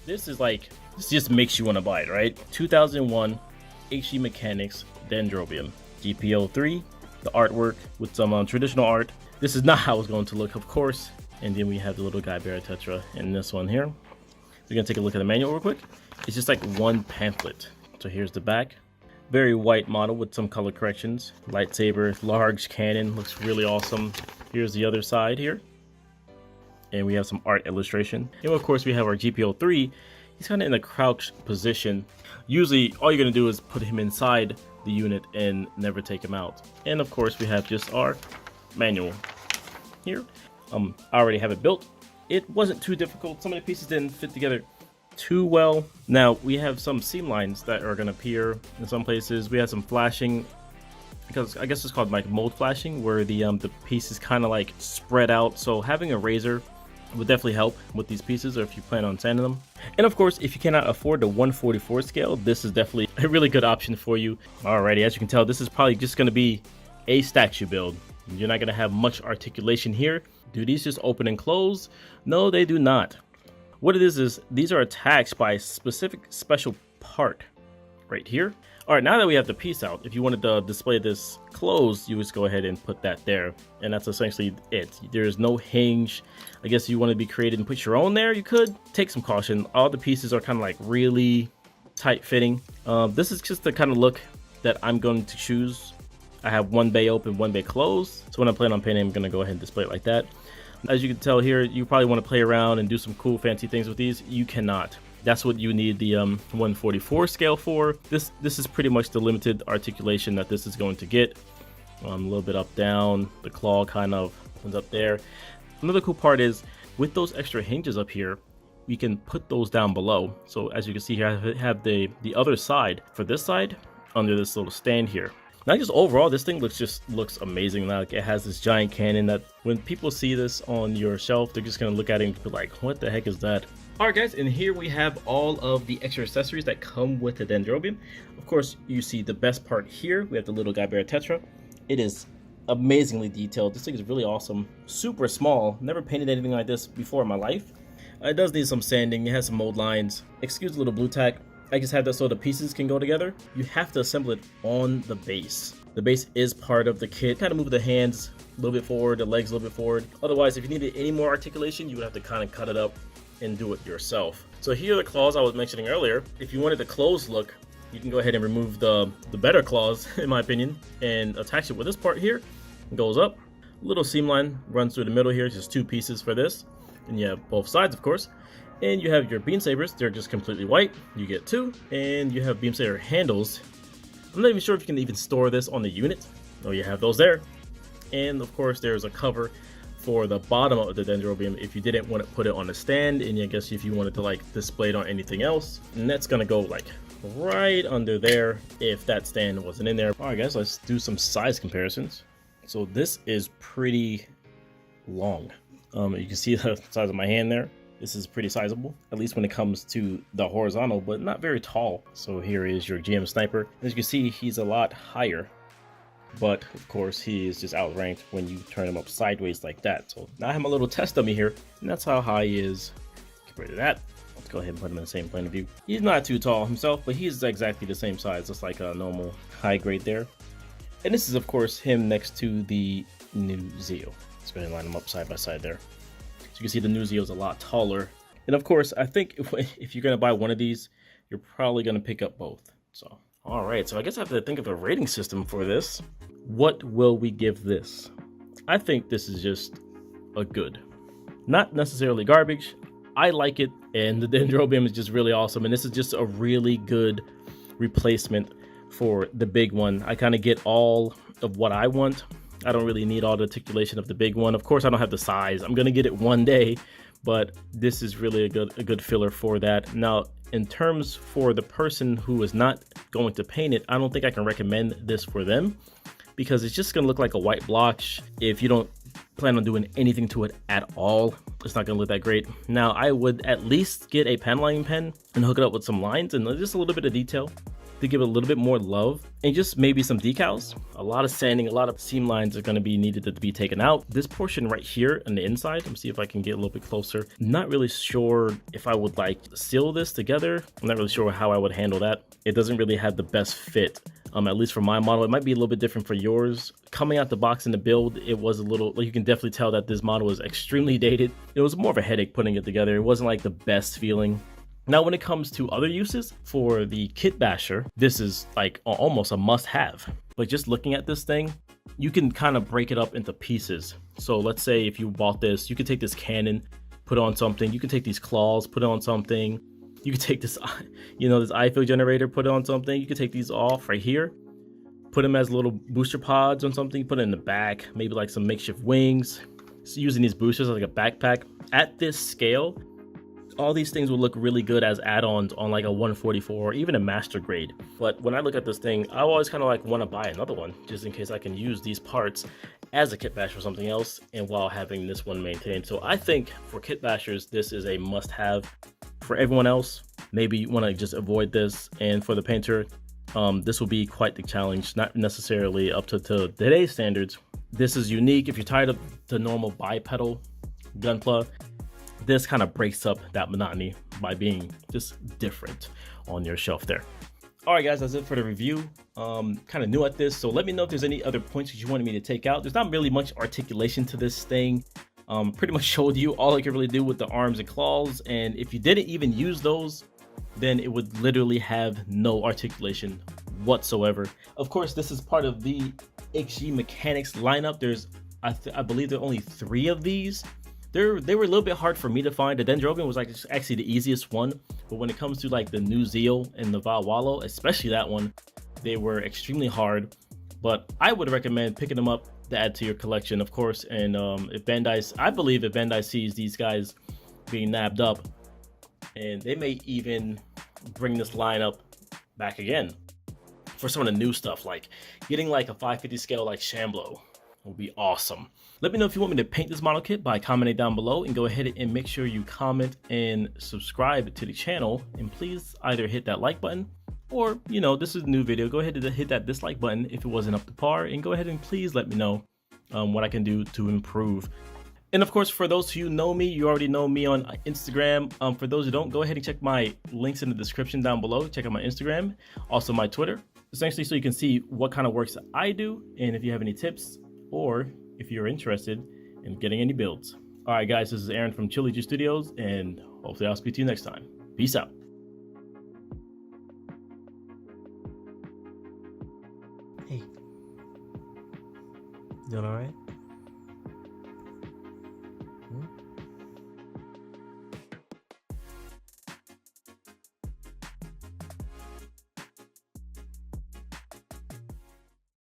This is like, this just makes you want to buy it, right? 2001 HD Mechanics Dendrobium. GPO 3, the artwork with some traditional art. This is not how it's going to look, of course. And then we have the little guy Tetra in this one here. We're gonna take a look at the manual real quick. It's just like one pamphlet. So here's the back. Very white model with some color corrections. Lightsaber, large cannon, looks really awesome. Here's the other side here. And we have some art illustration. And of course we have our GPO 3. He's kind of in a crouch position. Usually all you're gonna do is put him inside the unit and never take him out. And of course we have just our manual here. I already have it built. It wasn't too difficult. Some of the pieces didn't fit together too well. Now we have some seam lines that are going to appear in some places. We have some flashing, because I guess it's called like mold flashing, where the pieces kind of like spread out. So having a razor would definitely help with these pieces, or if you plan on sanding them. And of course, if you cannot afford the 1/44 scale, this is definitely a really good option for you. Alrighty, as you can tell, this is probably just going to be a statue build. You're not going to have much articulation here. Do these just open and close? No, they do not. What it is these are attached by a specific special part right here. All right, now that we have the piece out, if you wanted to display this closed, you just go ahead and put that there. And that's essentially it. There's no hinge. I guess you want to be creative and put your own there. You could take some caution. All the pieces are kind of like really tight fitting. This is just the kind of look that I'm going to choose. I have one bay open, one bay closed. So when I plan on painting, I'm going to go ahead and display it like that. As you can tell here, you probably want to play around and do some cool fancy things with these. You cannot. That's what you need the 1/44 scale for. This is pretty much the limited articulation that this is going to get. A little bit up, down. The claw kind of comes up there. Another cool part is with those extra hinges up here, we can put those down below. So as you can see here, I have the other side for this side under this little stand here. Now, just overall, this thing looks amazing. Like, it has this giant cannon that when people see this on your shelf, they're just gonna look at it and be like, what the heck is that? All right, guys, and here we have all of the extra accessories that come with the Dendrobium. Of course, you see the best part here. We have the little guy Tetra. It is amazingly detailed. This thing is really awesome. Super small. Never painted anything like this before in my life. It does need some sanding. It has some mold lines. Excuse a little blue tack. I just had that so the pieces can go together. You have to assemble it on the base. The base is part of the kit. Kind of move the hands a little bit forward, the legs a little bit forward. Otherwise, if you needed any more articulation, you would have to kind of cut it up and do it yourself. So here are the claws I was mentioning earlier. If you wanted the closed look, you can go ahead and remove the better claws, in my opinion, and attach it with this part here. It goes up. A little seam line runs through the middle here, just two pieces for this. And you have both sides, of course. And you have your beam sabers. They're just completely white. You get two. And you have beam saber handles. I'm not even sure if you can even store this on the unit. Oh, you have those there. And of course, there's a cover for the bottom of the Dendrobium if you didn't want to put it on a stand, and I guess if you wanted to like display it on anything else. And that's gonna go like right under there if that stand wasn't in there. All right, guys, let's do some size comparisons. So this is pretty long. You can see the size of my hand there. This is pretty sizable, at least when it comes to the horizontal, but not very tall. So here is your GM sniper. As you can see, he's a lot higher, but of course he is just outranked when you turn him up sideways like that. So now I have a little test dummy here, and that's how high he is compared to that. Let's go ahead and put him in the same plane of view. He's not too tall himself, but he's exactly the same size, just like a normal high grade there. And this is of course him next to the new Zeo. Let's go ahead and line them up side by side there. So you can see the new Zeo is a lot taller. And of course, I think if you're gonna buy one of these, you're probably gonna pick up both. So, all right, so I guess I have to think of a rating system for this. What will we give this? I think this is just a good. Not necessarily garbage. I like it, and the Dendrobium is just really awesome. And this is just a really good replacement for the big one. I kind of get all of what I want. I don't really need all the articulation of the big one. Of course, I don't have the size. I'm gonna get it one day, but this is really a good filler for that. Now, in terms for the person who is not going to paint it, I don't think I can recommend this for them because it's just gonna look like a white blotch. If you don't plan on doing anything to it at all, it's not gonna look that great. Now, I would at least get a pen lining pen and hook it up with some lines and just a little bit of detail. to give it a little bit more love, and just maybe some decals. A lot of sanding, a lot of seam lines are going to be needed to be taken out. This portion right here on the inside, let me see if I can get a little bit closer. Not really sure if I would like seal this together. I'm not really sure how I would handle that. It doesn't really have the best fit. At least for my model. It might be a little bit different for yours. Coming out the box in the build, it was a little, like, you can definitely tell that this model is extremely dated. It was more of a headache putting it together. It wasn't like the best feeling. Now, when it comes to other uses for the kit basher, this is like almost a must-have. But just looking at this thing, you can kind of break it up into pieces. So let's say if you bought this, you could take this cannon, put it on something. You can take these claws, put it on something. You could take this, this Eiffel generator, put it on something. You could take these off right here, put them as little booster pods on something, put it in the back, maybe like some makeshift wings. So using these boosters like a backpack. At this scale, all these things will look really good as add-ons on like a 144 or even a master grade. But when I look at this thing, I always kind of like want to buy another one just in case I can use these parts as a kit bash or something else, and while having this one maintained. So I think for kit bashers, this is a must-have. For everyone else, maybe you want to just avoid this. And for the painter, this will be quite the challenge, not necessarily up to today's standards. This is unique. If you're tired of the normal bipedal Gunpla, this kind of breaks up that monotony by being just different on your shelf there. All right, guys, that's it for the review. Kind of new at this, so let me know if there's any other points that you wanted me to take out. There's not really much articulation to this thing. Pretty much showed you all I could really do with the arms and claws, and if you didn't even use those, then it would literally have no articulation whatsoever. Of course, this is part of the HG Mechanics lineup. There's, I believe there are only 3 of these. They were a little bit hard for me to find. The Dendrobium was like actually the easiest one, but when it comes to like the New Zeal and the Valwallo, especially that one, they were extremely hard. But I would recommend picking them up to add to your collection, of course. And if Bandai, I believe if Bandai sees these guys being nabbed up, and they may even bring this lineup back again for some of the new stuff, like getting like a 550 scale like Shamblo would be awesome. Let me know if you want me to paint this model kit by commenting down below, and go ahead and make sure you comment and subscribe to the channel. And please either hit that like button, or, this is a new video, go ahead and hit that dislike button if it wasn't up to par, and go ahead and please let me know what I can do to improve. And of course, for those who know me, you already know me on Instagram. For those who don't, go ahead and check my links in the description down below. Check out my Instagram, also my Twitter, essentially so you can see what kind of works that I do, and if you have any tips, or if you're interested in getting any builds. All right, guys, this is Aaron from TriloG Studios, and hopefully I'll speak to you next time. Peace out. Hey, doing all right?